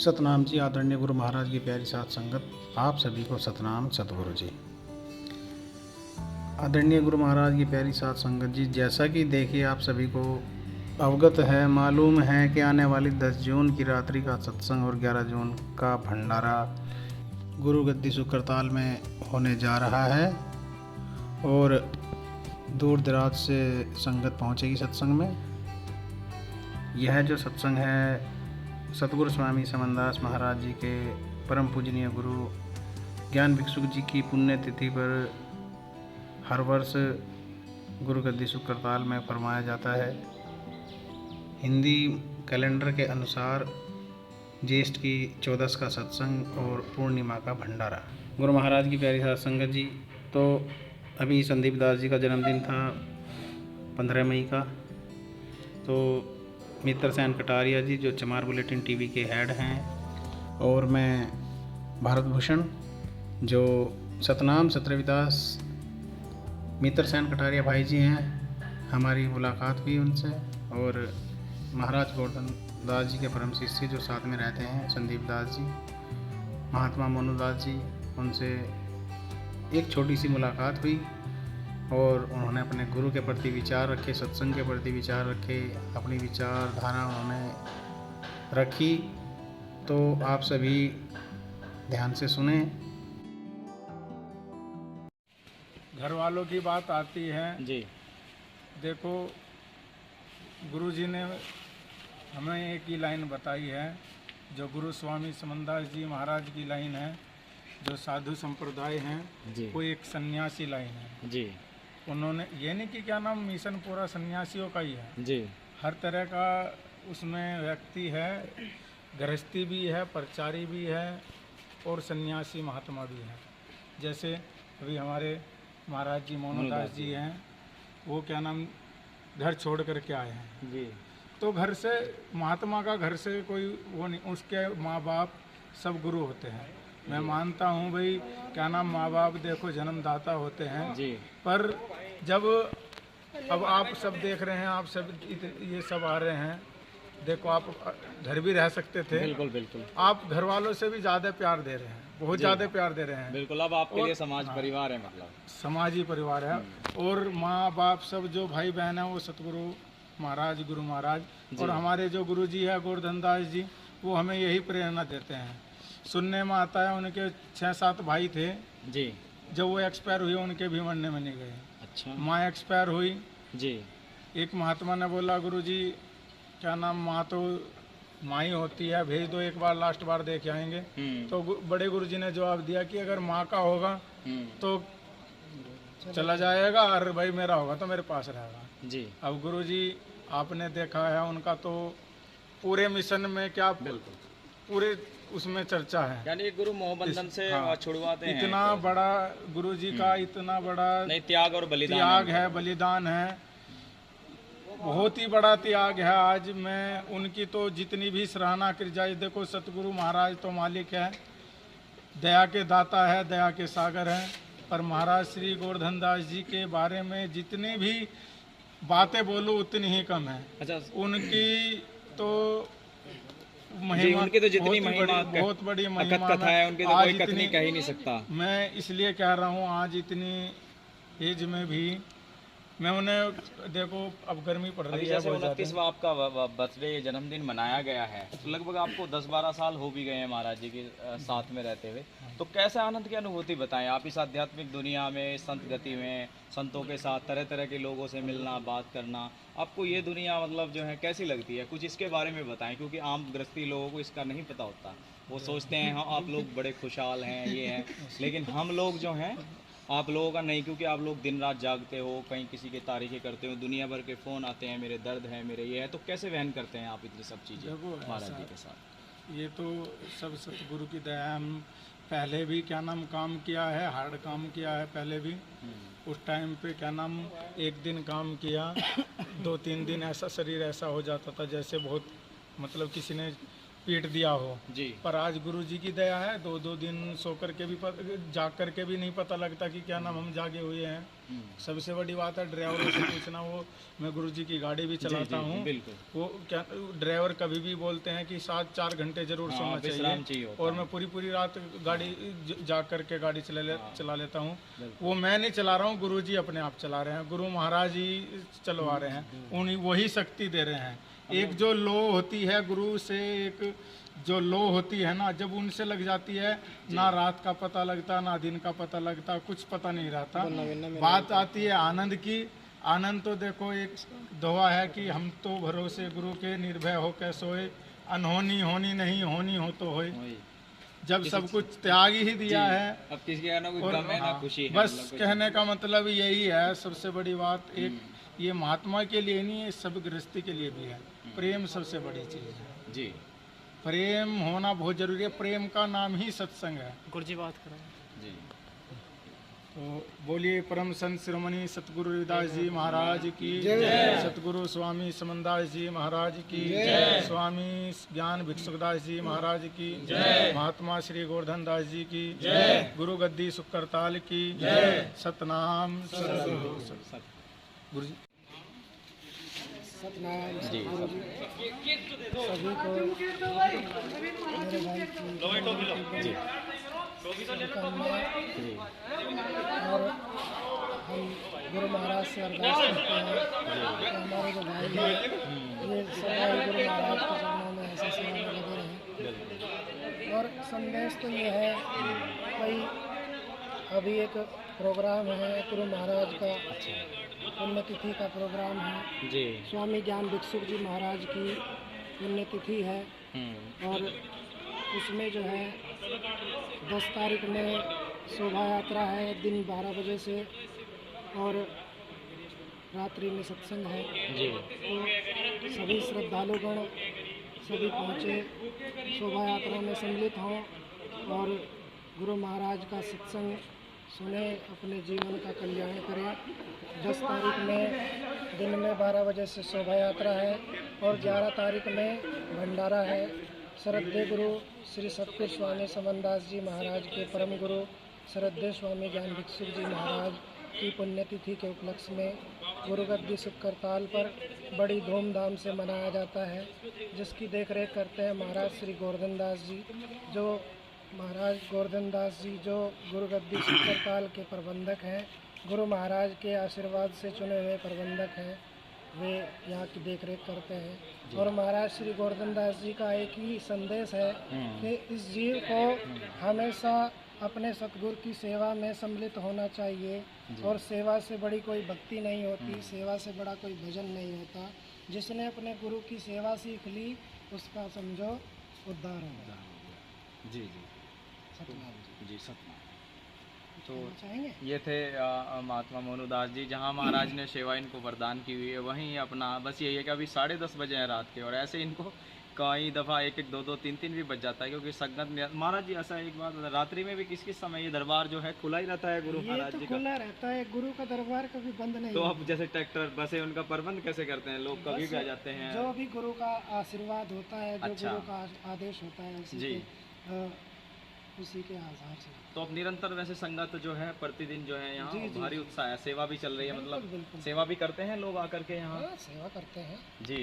सतनाम जी। आदरणीय गुरु महाराज की प्यारी साथ संगत, आप सभी को सतनाम सतगुरु जी। आदरणीय गुरु महाराज की प्यारी साथ संगत जी, जैसा कि देखिए आप सभी को अवगत है, मालूम है कि आने वाली 10 जून की रात्रि का सत्संग और 11 जून का भंडारा गुरु गद्दी सुकरताल में होने जा रहा है और दूर दराज से संगत पहुंचेगी सत्संग में। यह जो सत्संग है सतगुरु स्वामी समनदास महाराज जी के परम पूजनीय गुरु ज्ञान भिक्षुक जी की पुण्यतिथि पर हर वर्ष गुरु गद्दी सुकरताल में फरमाया जाता है। हिंदी कैलेंडर के अनुसार ज्येष्ठ की 14 का सत्संग और पूर्णिमा का भंडारा। गुरु महाराज की प्यारी साथ संगत जी, तो अभी संदीप दास जी का जन्मदिन था 15 मई का। तो मित्र सैन कटारिया जी जो चमार बुलेटिन टीवी के हेड हैं, और मैं भारत भूषण जो सतनाम सत्रविदास मित्र सैन कटारिया भाई जी हैं, हमारी मुलाकात हुई उनसे। और महाराज गोवर्धन दास जी के परम शिष्य जो साथ में रहते हैं संदीप दास जी, महात्मा मोनू दास जी, उनसे एक छोटी सी मुलाकात हुई और उन्होंने अपने गुरु के प्रति विचार रखे, सत्संग के प्रति विचार रखे, अपनी विचारधारा उन्होंने रखी। तो आप सभी ध्यान से सुने। घर वालों की बात आती है जी। देखो, गुरुजी ने हमें एक ही लाइन बताई है जो गुरु स्वामी समनदास जी महाराज की लाइन है, जो साधु संप्रदाय हैं जी। वो एक सन्यासी लाइन है जी। उन्होंने ये नहीं कि क्या नाम मिशन पूरा सन्यासियों का ही है, जी। हर तरह का उसमें व्यक्ति है, गृहस्थी भी है, परचारी भी है और सन्यासी महात्मा भी है। जैसे अभी हमारे महाराज जी मोनूदास जी हैं, वो क्या नाम घर छोड़ कर के आए हैं। जी। तो घर से महात्मा का घर से कोई वो नहीं, उसके माँ बाप सब गुरु होते हैं। मैं मानता हूँ भाई क्या नाम माँ बाप देखो जन्मदाता होते हैं जी। पर जब अब आप सब देख रहे हैं, आप सब ये सब आ रहे हैं, देखो आप घर भी रह सकते थे, बिल्कुल बिल्कुल। आप घर वालों से भी ज़्यादा प्यार दे रहे हैं, बहुत ज़्यादा प्यार दे रहे हैं। बिल्कुल, अब आपके लिए समाज परिवार है, मतलब समाजी परिवार है। और माँ बाप सब जो भाई बहन है वो सतगुरु महाराज गुरु महाराज और हमारे जो गुरु जी है गोवर्धन दास जी, वो हमें यही प्रेरणा देते हैं। सुनने में आता है उनके 6-7 भाई थे जी। जब वो एक्सपायर हुए उनके भी मरने में नहीं गए। अच्छा। माँ माँ एक्सपायर हुई जी। एक महात्मा ने बोला गुरु जी क्या नाम माँ तो माँ ही होती है, भेज दो एक बार, लास्ट बार देख आएंगे। तो बड़े गुरु जी ने जवाब दिया कि अगर माँ का होगा तो चला जाएगा और भाई मेरा होगा तो मेरे पास रहेगा जी। अब गुरु जी आपने देखा है उनका तो पूरे मिशन में क्या पूरे उसमें चर्चा है, यानी गुरु मोहबंधन से छुड़वाते हैं। इतना बड़ा गुरु जी का इतना बड़ा नहीं त्याग और बलिदान है, बलिदान है, बहुत ही बड़ा त्याग है। आज मैं उनकी तो जितनी भी सराहना कर जाए, देखो सतगुरु महाराज तो मालिक है, दया के दाता है, दया के सागर हैं, पर महाराज श्री गोवर्धन दास जी के बारे में जितनी भी बातें बोलो उतनी ही कम है। अच्छा। उनकी तो महिमा, उनकी तो जितनी महिमा, बहुत बड़ी महिमा कथा है उनकी, तो कोई कथनी कह ही नहीं सकता। मैं इसलिए कह रहा हूँ आज इतनी एज में भी मैं उन्हें देखो, अब गर्मी पड़ रही है। जैसे 29वां आपका बर्थडे जन्मदिन मनाया गया है, तो लगभग आपको 10-12 साल हो भी गए हैं महाराज जी के साथ में रहते हुए, तो कैसे आनंद की अनुभूति बताएं आप इस आध्यात्मिक दुनिया में, संत गति में, संतों के साथ तरह तरह के लोगों से मिलना, बात करना, आपको ये दुनिया मतलब जो है कैसी लगती है? कुछ इसके बारे में बताएं, क्योंकि आम गृहस्थी लोगों को इसका नहीं पता होता। वो सोचते हैं हाँ आप लोग बड़े खुशहाल हैं, ये हैं, लेकिन हम लोग जो हैं, आप लोगों का नहीं, क्योंकि आप लोग दिन रात जागते हो, कहीं किसी के तारीखें करते हो, दुनिया भर के फ़ोन आते हैं, मेरे दर्द है, मेरे ये है, तो कैसे वहन करते हैं आप इतनी सब चीज़ें महाराज जी के साथ? ये तो सब सतगुरु की दया है। हम पहले भी क्या नाम काम किया है, हार्ड काम किया है पहले भी। उस टाइम पे क्या नाम एक दिन काम किया 2-3 दिन ऐसा शरीर ऐसा हो जाता था जैसे बहुत मतलब किसी ने पीट दिया हो जी। पर आज गुरु जी की दया है, 2-2 दिन सो कर के भी जाग कर के भी नहीं पता लगता कि क्या नाम हम जागे हुए हैं। सबसे बड़ी बात है ड्राइवरों से पूछना, वो मैं गुरुजी की गाड़ी भी चलाता हूँ, बिल्कुल। वो क्या ड्राइवर कभी भी बोलते हैं कि 7-4 घंटे जरूर हाँ, सोना विश्राम चाहिए, चाहिए होता और है। मैं पूरी रात गाड़ी जा करके गाड़ी चला लेता हूँ। वो मैं नहीं चला रहा हूँ, गुरुजी अपने आप चला रहे हैं, गुरु महाराज ही चलवा रहे हैं, उन्हीं वही शक्ति दे रहे हैं। एक जो लो होती है गुरु से, एक जो लो होती है ना, जब उनसे लग जाती है ना रात का पता लगता ना दिन का पता लगता, कुछ पता नहीं रहता। बात आती है आनंद की। आनंद तो देखो एक दोहा है कि हम तो भरोसे गुरु के निर्भय हो के सोए, अनहोनी होनी नहीं होनी हो तो होए। वही। जब सब कुछ त्याग ही दिया है, अब किसी का ना कोई और गम है ना हाँ, खुशी है, बस मतलब कुछ कहने का मतलब यही है। सबसे बड़ी बात एक ये महात्मा के लिए नहीं है, सब गृहस्थी के लिए भी है। प्रेम सबसे बड़ी चीज़ है, जी। प्रेम होना बहुत जरूरी है। प्रेम का नाम ही सत्संग है। जी। तो बोलिए परम संत शिरोमणि सतगुरु रविदास जी महाराज की जय, सतगुरु स्वामी समनदास जी महाराज की जय, स्वामी ज्ञान भिक्षुकदास जी महाराज की जय, महात्मा श्री गोवर्धन दास जी की जय, गुरु गद्दी सुकरताल की जय, सतनाम सतगुरु गुरु जी। सतनाम जी। गुरु जी सभी को मेरे भाई की शुभकामनाएं। और हम गुरु महाराज से अरदास करते हैं कि हमारे जो भाई हैं ये सदा गुरु महाराज के चरणों में ऐसे सेवा में लगे रहें। और संदेश तो ये है भाई, अभी एक प्रोग्राम है गुरु महाराज का, पुण्यतिथि का प्रोग्राम है। जी। स्वामी ज्ञान भिक्षुक जी महाराज की पुण्यतिथि है, और उसमें जो है 10 तारीख में शोभा यात्रा है दिन 12 बजे से, और रात्रि में सत्संग है। जी। तो सभी श्रद्धालुगण सभी पहुँचे, शोभा यात्रा में सम्मिलित हों और गुरु महाराज का सत्संग सुने, अपने जीवन का कल्याण करें। 10 तारीख में दिन में 12 बजे से शोभा यात्रा है, और 11 तारीख में भंडारा है। श्रद्धेय गुरु श्री सतगुरु स्वामी समनदास जी महाराज के परम गुरु श्रद्धेय स्वामी ज्ञान भिक्षुक जी महाराज की पुण्यतिथि के उपलक्ष्य में गुरुगद्दी सुख करताल पर बड़ी धूमधाम से मनाया जाता है, जिसकी देखरेख करते हैं महाराज श्री गोवर्धन दास जी। जो महाराज गोवर्धन दास जी जो गुरुगद्दी सुख करताल के प्रबंधक हैं, गुरु महाराज के आशीर्वाद से चुने हुए प्रबंधक हैं, वे यहाँ की देखरेख करते हैं। और महाराज श्री गोवर्धन दास जी का एक ही संदेश है कि इस जीव को हमेशा अपने सतगुरु की सेवा में सम्मिलित होना चाहिए, और सेवा से बड़ी कोई भक्ति नहीं होती, सेवा से बड़ा कोई भजन नहीं होता। जिसने अपने गुरु की सेवा सीख ली उसका समझो उद्धार होगा। जी। जी। सतनाम जी। सतनाम। तो चाहेंगे। ये थे महात्मा मोनूदास जी। जहाँ महाराज ने सेवा इनको वरदान की हुई है, वहीं अपना बस यही है कि अभी 10:30 बजे हैं रात के, और ऐसे इनको कई दफ़ा 1-1, 2-2, 3-3 भी बज जाता है, क्योंकि संगत में महाराज जी ऐसा एक बात रात्रि में भी किस समय ये दरबार जो है खुला ही रहता है गुरु ये महाराज तो जी का? खुला रहता है, गुरु का दरबार कभी बंद नहीं तो होता। अब जैसे ट्रैक्टर बसें उनका प्रबंध कैसे करते हैं? लोग कभी भी आ जाते हैं? जो भी गुरु का आशीर्वाद होता है, जो अच्छा। गुरु का आदेश होता है, जी। उसी के आधार से। तो अब निरंतर वैसे संगत जो है प्रतिदिन जो है यहाँ जी, जी, भारी उत्साह है, सेवा भी चल रही है, मतलब बिल्कुल। सेवा भी करते हैं लोग आकर के यहाँ? हाँ, सेवा करते हैं। जी।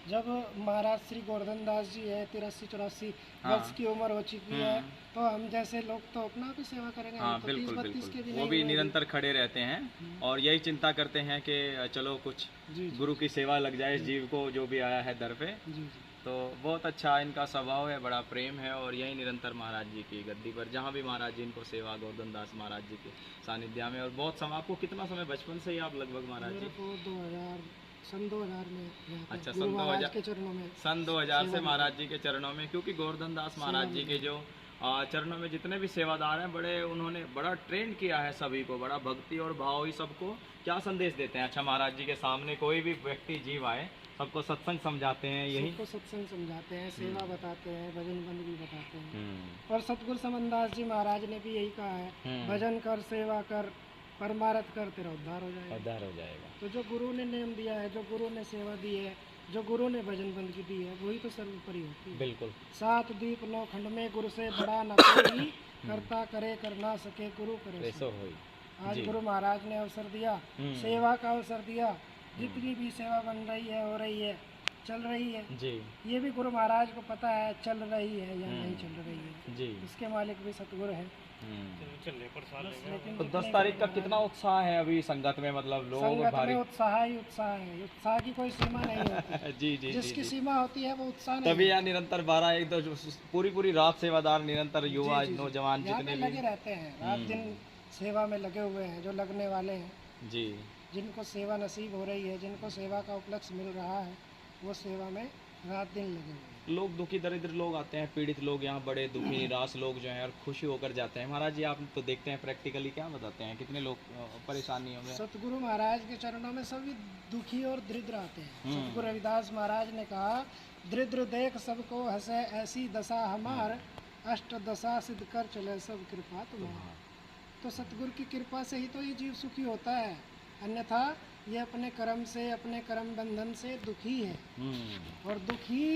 जब महाराज श्री गोवर्धन दास जी है 83-84 हाँ। वर्ष की उम्र हो चुकी है, तो हम जैसे लोग तो अपना भी सेवा करेंगे। हाँ, हम तो बिल्कुल 30-32 के बिल्कुल। भी वो नहीं भी हुए। निरंतर खड़े रहते हैं और यही चिंता करते हैं कि चलो कुछ जी, गुरु की सेवा लग जाए इस जीव को जो भी आया है दर पे। जी। तो बहुत अच्छा इनका स्वभाव है, बड़ा प्रेम है, और यही निरंतर महाराज जी की गद्दी पर जहाँ भी महाराज जी इनको सेवा, गोवर्धन दास महाराज जी के सानिध्य में। और बहुत समय, आपको कितना समय बचपन से ही आप लगभग महाराज मेरे जी? को सन 2000 में यहाँ पे अच्छा, गुरु सन महाराज 2000 के चरणों में। सन 2000 से महाराज जी के चरणों में, क्योंकि गोवर्धन दास महाराज जी के जो चरणों में जितने भी सेवादार हैं, बड़े उन्होंने बड़ा ट्रेन किया है सभी को, बड़ा भक्ति और भाव ही सबको क्या संदेश देते हैं। अच्छा, महाराज जी के सामने कोई भी व्यक्ति जीव आए सबको सत्संग समझाते हैं, यही सबको सत्संग समझाते हैं, सेवा बताते हैं, भजन बंद भी बताते हैं। और सतगुरु समनदास जी महाराज ने भी यही कहा है, भजन कर, सेवा कर, परमारथ कर, तेरा उद्धार हो जाएगा। उद्धार हो जाएगा। तो जो गुरु ने नियम दिया है, जो गुरु ने सेवा दी है, जो गुरु ने भजन बंदगी दी है, वही तो सर्वोपरि होती है। बिल्कुल। 7 दीप 9 खंड में गुरु से बड़ा न कोई, करता करे कर ना सके गुरु करे सो। होई। आज जी। गुरु महाराज ने अवसर दिया, सेवा का अवसर दिया। जितनी भी सेवा बन रही है, हो रही है, चल रही है, जी ये भी गुरु महाराज को पता है चल रही है या नहीं चल रही है। जी। इसके मालिक भी सतगुरु है। तो 10 तारीख का कितना उत्साह है अभी संगत में, मतलब लोग संगत भारी? में उत्साह ही उत्साह है, उत्साह की कोई सीमा नहीं होती। जी जी जिसकी जी। सीमा होती है वो उत्साह नहीं तभी यहाँ निरंतर 12-1 तो पूरी पूरी रात सेवादार निरंतर युवा नौजवान यहाँ जितने पे लगे भी। रहते हैं, रात दिन सेवा में लगे हुए हैं। जो लगने वाले हैं, जी जिनको सेवा नसीब हो रही है, जिनको सेवा का उपलक्ष्य मिल रहा है, वो सेवा में रात दिन लगे हुए हैं। लोग दुखी दरिद्र लोग आते हैं, पीड़ित लोग यहाँ बड़े दुखी निराश लोग जो हैं और खुशी होकर जाते हैं। महाराज जी आप तो देखते हैं प्रैक्टिकली, क्या बताते हैं कितने लोग परेशानियों में? सतगुरु महाराज के चरणों में सभी दुखी और दरिद्र आते हैं। सतगुरु रविदास महाराज ने कहा, दरिद्र देख सबको हंसे ऐसी दशा हमार, अष्ट दशा सिद्ध कर चले सब कृपा तुम्हार। तो सतगुरु की कृपा से ही तो ये जीव सुखी होता है, अन्यथा ये अपने कर्म से, अपने कर्म बंधन से दुखी है। और दुखी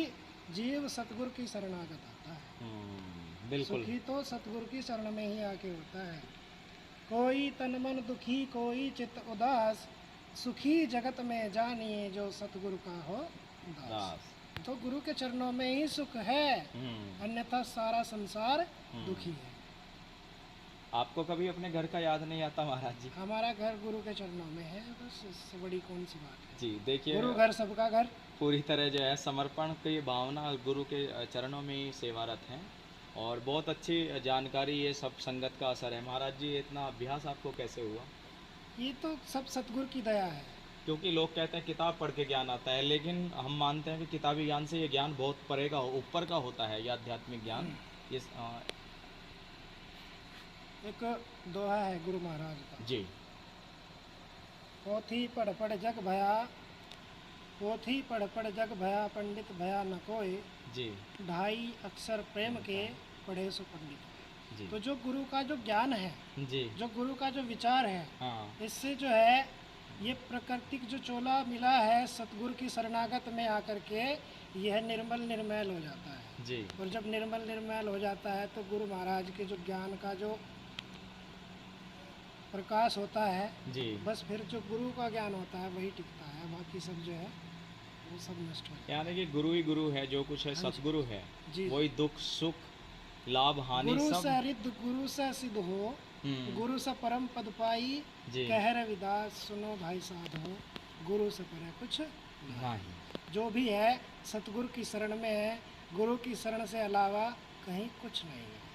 जीव सतगुरु की शरणागत आता है। बिल्कुल। सुखी तो सतगुरु की शरण में ही आके होता है। कोई तन मन दुखी, कोई चित्त उदास, सुखी जगत में जानिए जो सतगुरु का हो दास। दास। तो गुरु के चरणों में ही सुख है, अन्यथा सारा संसार दुखी है। आपको कभी अपने घर का याद नहीं आता महाराज जी? हमारा घर गुरु के चरणों में है, बस इससे बड़ी कौन सी बात है। जी देखिए, गुरु घर सबका घर। पूरी तरह जो है समर्पण की भावना गुरु के चरणों में ही सेवारत हैं और बहुत अच्छी जानकारी ये सब संगत का असर है। महाराज जी इतना अभ्यास आपको कैसे हुआ? ये तो सब सतगुरु की दया है। क्योंकि लोग कहते हैं किताब पढ़ के ज्ञान आता है, लेकिन हम मानते हैं कि किताबी ज्ञान से ये ज्ञान बहुत परे का ऊपर का होता है, ये आध्यात्मिक ज्ञान। ये एक दोहा है गुरु महाराज का, जी पोथी पढ़ पढ़ जग भया, पोथी पढ़ पढ़ जग भया, पंडित भया न कोई, जी ढाई अक्षर प्रेम के पढ़े सो पंडित। जी तो जो गुरु का जो ज्ञान है, जी जो गुरु का जो विचार है, हाँ इससे जो है ये प्राकृतिक जो चोला मिला है सतगुरु की शरणागत में आकर के, यह निर्मल निर्मैल हो जाता है। जी और जब निर्मल निर्मैल हो जाता है तो गुरु महाराज के जो ज्ञान का जो प्रकाश होता है, जी बस फिर जो गुरु का ज्ञान होता है वही टिकता है, बाकी सब जो है वो सब नष्ट हो जाता यानी कि गुरु ही गुरु है, जो कुछ है सतगुरु है, जी। वही दुख सुख लाभ है। हानि गुरु सब। से रिद्ध गुरु से सिद्ध हो, गुरु से परम पद पाई, जी कह रविदास सुनो भाई साधो, गुरु से परे कुछ नहीं। जो भी है सतगुरु की शरण में है, गुरु की शरण से अलावा कहीं कुछ नहीं है।